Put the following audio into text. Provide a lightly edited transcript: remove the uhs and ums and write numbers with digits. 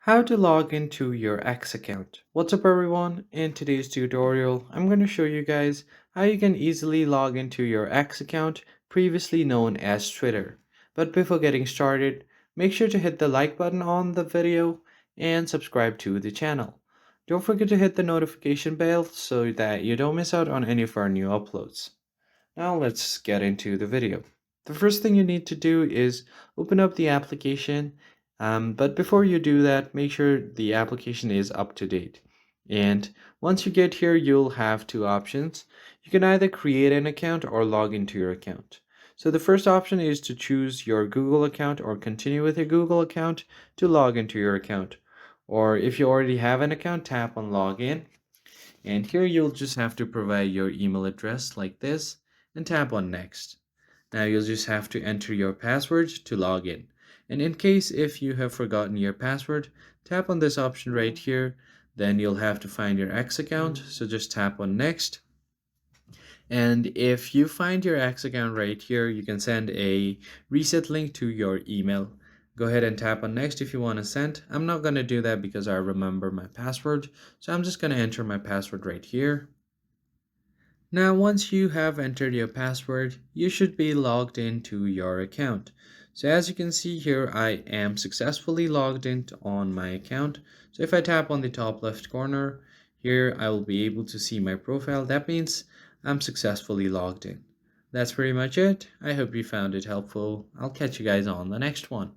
How to log into your X account. What's up everyone? In today's tutorial, I'm going to show you guys how you can easily log into your X account, previously known as Twitter. But before getting started, make sure to hit the like button on the video and subscribe to the channel. Don't forget to hit the notification bell so that you don't miss out on any of our new uploads. Now let's get into the video. The first thing you need to do is open up the application, but before you do that, make sure the application is up to date. And once you get here, you'll have two options. You can either create an account or log into your account. So the first option is to choose your Google account or continue with your Google account to log into your account. Or if you already have an account, tap on login. And here you'll just have to provide your email address like this and tap on next. Now you'll just have to enter your password to log in. And in case if you have forgotten your password, tap on this option right here. Then you'll have to find your X account. So just tap on next. And if you find your X account right here, you can send a reset link to your email. Go ahead and tap on next if you want to send. I'm not going to do that because I remember my password. So I'm just going to enter my password right here. Now, once you have entered your password, you should be logged into your account. So as you can see here, I am successfully logged in on my account. So if I tap on the top left corner, here I will be able to see my profile. That means I'm successfully logged in. That's pretty much it. I hope you found it helpful. I'll catch you guys on the next one.